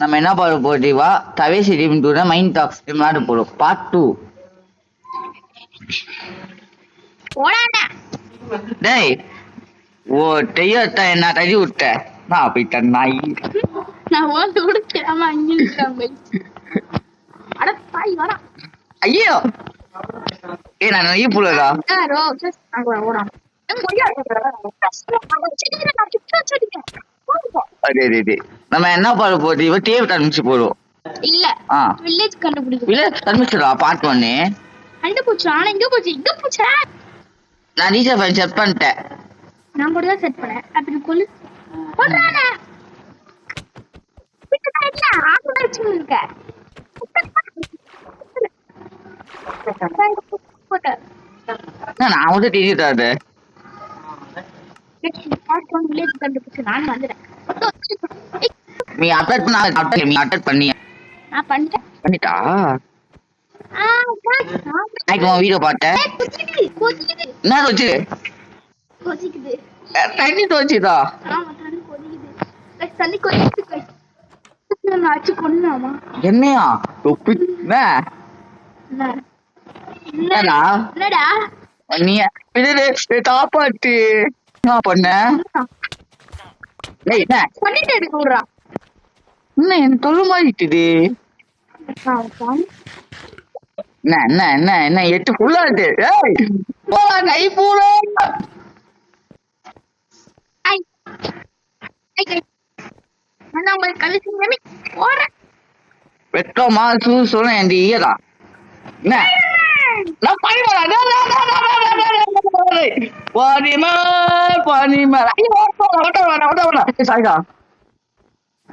நம்ம என்ன பண்ண போட்டிவா தவேசி டீம் டூ மைண்ட் டாக்ஸ் விளையாட போறோம் பார்ட் 2. டேய் ஓ டெய்யத்தா என்ன தள்ளி விட்ட நான் போயிட்டேன் நாய். நான் ஓட்டு கொடுத்தேன் ஐயோ ஏ நான் நெய் புள்ளடா. நம்ம என்ன பண்ண போது இவ டேவ் கண்டுபிடிச்சு போறோம். இல்ல வில்லேஜ் கண்டுபிடிக்கும். வில்லேஜ் கண்டுபிடிச்சடா பார்ட் 1 கண்டுபிடிச்சு. ஆனா எங்க போச்சு நான் ரீசர்ச் பண்ணி செட் பண்ணிட்டேன். நான் கூட தான் செட் பண்ணேன். அப்படி கொல்லு போடுறானே பிட்டா இல்ல ஆளு வச்சிருக்க போட்ட நான் வந்து டிஜிட்டாது வில்லேஜ் கண்டுபிடிச்சு நான் வந்துறேன். நீ அப்டேட் பண்ண நீ அப்டேட் பண்ணியா? நான் பண்ணிட்டா வீடியோ பார்த்தேன். என்ன வச்சு கொதிக்குது தண்ணி தோச்சுதா? ஆமா தண்ணி கொதிக்குது. தண்ணி கொதிக்குது. நான் அச்சு கொன்னாமா என்னையா தொப்பி என்னடா நீ காப்பாட்டு பண்ண பண்ணிட்டு எடுக்க விடுறா. என்ன என்ன தொழு மாறிட்டுது என்ன என்ன என்ன 8 புள்ளாட்டு கை பூரா வெட்டமா சொல்ல என் ஈயதா என்ன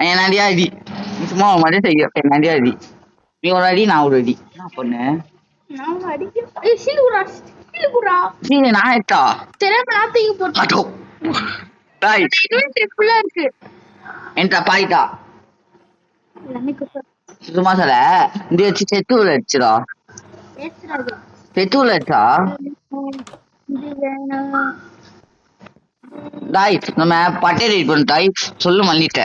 என்னடியா அடி சும்மா மாதிரி செய்ய என்னடியா அடி நீ ஒரு அடி நான் ஒரு அடி என்ன பண்ண நான் எட்டா என்கிட்ட பாயிட்டா சும்மா சொல்ல இந்த வச்சு செத்தூல அடிச்சுடா செத்தூல அடிச்சா டாய் நம்ம பட்டை ரெடி பண்ண டாய் சொல்லு மல்லிட்ட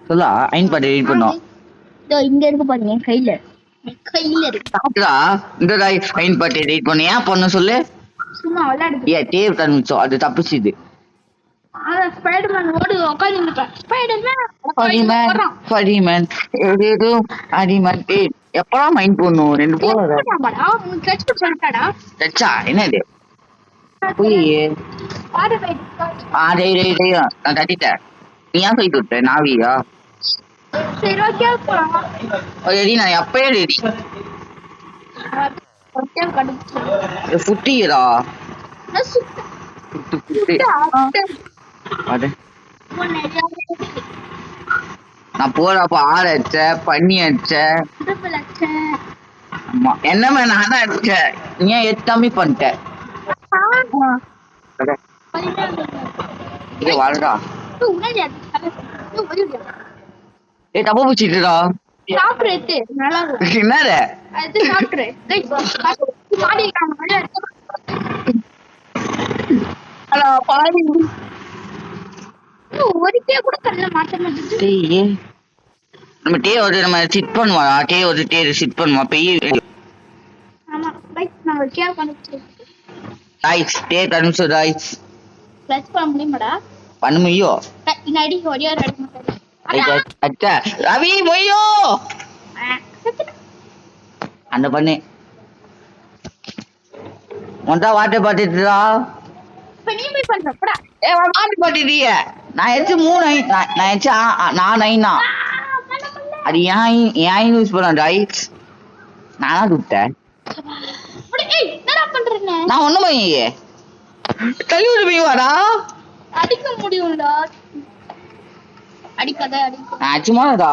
சொல்லா ஐன் பட்டை ரெடி பண்ணோம். இங்க இருக்கு பாருங்க கையில இருக்கு இந்த டாய் ஐன் பட்டை ரெடி பண்ண ஏன் பண்ண சொல்லு சும்மா விளையாடு டேவ் தன்மிச்சோம் அது தப்பிச்சுது. ஸ்பைடர்மேன் ஓடி உட்கார்ந்துட்டான். ஸ்பைடர்மேன் ஏதேதோ அடிமன் எப்படா மைண்ட் பண்ணும் 2 போறடா அவன் டச் பண்ணிட்டாடா. டச்சா என்னது புரியே நான் தட்டிட்டேன். நீ ஏன் போயிட்டு விட்ட நாவியா? சரி ஓகே போலாம். ரெடி நான் எப்பயே ரெடி புட்டியடா நான் போறப்ப ஆறு அடிச்ச பண்ணி அடிச்ச என்னமே நான் தான் அடிச்சேன். ஏன் எத்தாமி பண்ணிட்டேன் வாழ்டா தப்ப பிடிச்சிட்டுடா என்னது நம்ம டே ஒரு நம்ம சிட் பண்ணுவா டே ஒரு டே சிட் பண்ணுவா பெரிய ரைட் டே கன்சோ ரைட் ப்ளஸ் பண்ண முடியுமாடா? பண்ண முடியும். நடி ஓடியா ரெடி பண்ணு. அச்சா ரவி மொய்யோ அந்த பண்ணு ஒன்றா வாட்டர் பாத்துட்டுடா. பண்ணி போய் பண்றப்படா வாட்டர் பாத்துட்டிய நான் எச்சு 3 நான் எச்சு 4 9 அது ஏன் யூஸ் பண்ண ரைட் நானா விட்டேன். நான் ஒண்ணும் பையே தள்ளி விட்டு போய்வாடா அடிக்க முடியும்டா. அடிக்காத நான் சும்மாடா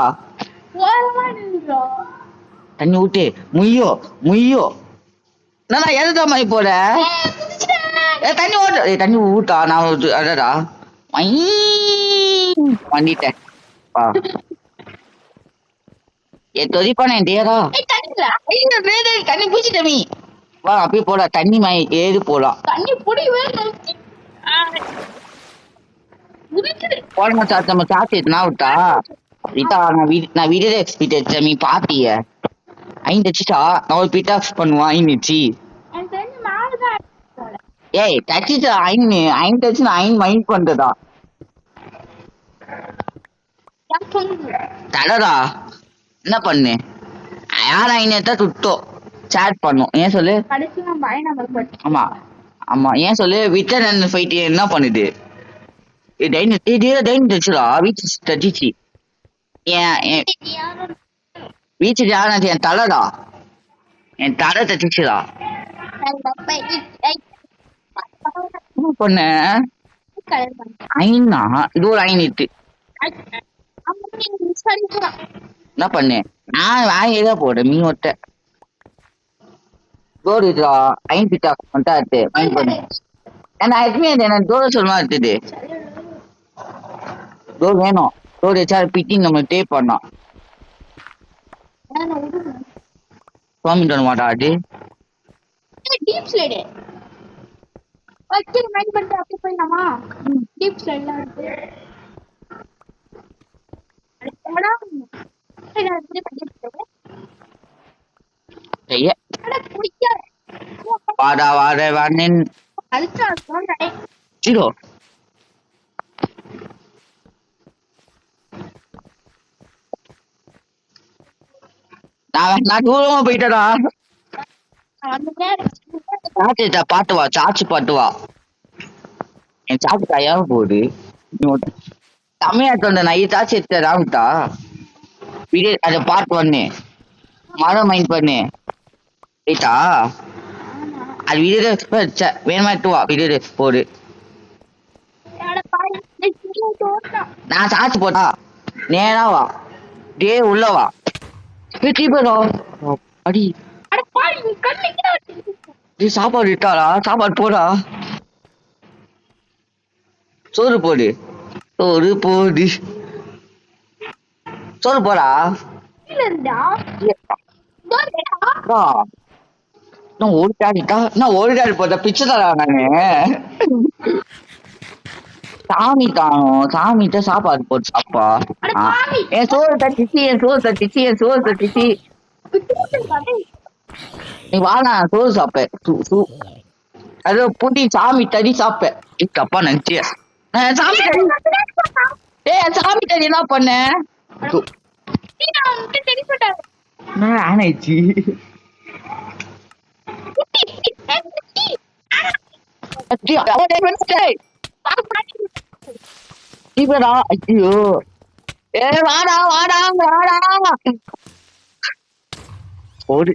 தண்ணி விட்டு முய்யோ நான் எதுதா மாதிரி போற தண்ணி ஓட்டு தண்ணி ஊட்டா நான் அடடா பண்ணிட்டேன் தொதி பண்ணேன் டேரா தண்ணி பூச்சிட்டமி வா அப்படியே போடா தண்ணி ஏது போலாம் தண்ணி புடிவே போடமா சாத்து நம்ம சாத்திட்டு நான் விட்டா ரீட்டா நான் வீடியோ எக்ஸ்பீட் வச்சேன் நீ பாத்திய ஐந்து வச்சுட்டா நான் ஒரு பிட்டாக்ஸ் பண்ணுவான் ஐந்துச்சு எனக்கு தெரிஞ்சு மேலதான் போல. ஏய் டச்சுட்டா ஐந்து வச்சு நான் ஐந்து மைண்ட் பண்றதா எனக்கு சொல்லுங்க. தடடா என்ன பண்ணு யார் ஐநூத்தா சுத்தம் சேட் பண்ணும் ஏன் சொல்லு கடைசி நான் பய நம்பர் போட்டு ஆமா ஆமா ஏன் சொல்லு விட்டர் அண்ட் ஃபைட் என்ன பண்ணுது டைன் தச்சுடா வீச்சு தச்சிச்சு ஏன் யாரும் வீச்சு யாரும் என் தலைடா என் தலை தச்சிச்சுடா என்ன பண்ண ஐநா இது ஒரு ஐநூத்து என்ன பண்ணு நான் வாங்கியதா போடு மீ ஒட்ட தோடுடா ஐந்துட்டா கொண்டாட்டு மைண்ட் பண்ணு நான் எப்பவுமே எனக்கு தோட சொல்லுமா இருக்குது டோர் வேணும் டோர் வச்சா பிட்டிங் நம்ம டேப் பண்ணோம் சுவாமி தர மாட்டா அது டீப் ஸ்லைடு வச்சு மைண்ட் பண்ணிட்டு அப்படி போயிடலாமா டீப் ஸ்லைட்லாம் இருக்கு செய்ய வாடா வாட வாடேன் ஜீரோ நான் தூரமா போயிட்டடா சாச்சா பாட்டு வா சாச்சு பாட்டு வா என் சாச்சு கையாம போகுது தமிழ்நாட்டோட நான் சாச்சு எடுத்த ராவுட்டா வீடியோ அதை பாட்டு பண்ணு மரம் மைண்ட் பண்ணு ரைட்டா அது வீடியோ வேணுமா எடுத்து வா வீடியோ போடு நான் சாச்சு போட்டா நேரா வா டே உள்ள வா அடி சாப்பாடு இட்டாளா சாப்பாடு போடா சோறு போடு சோறு போடு சோறு போடா நான் ஒரு கேடிட்டா நான் ஒரு கேடி போட்ட பிச்சை தரா நானு சாமி காணும் சாமிட்ட சாப்பாடு போட்டு சாப்பா என் சோறு தட்டிச்சு என் சோறு தட்டிச்சு என் சோறு தட்டிச்சு நீ வாடா சோறு சாப்ப அது புட்டி சாமி தடி சாப்ப தப்பா நினைச்சிய சாமி தடி சாமி தடி என்ன பண்ண ஆனாச்சு ஐயோ ஏ வாடா வாடா வாடா ஓடு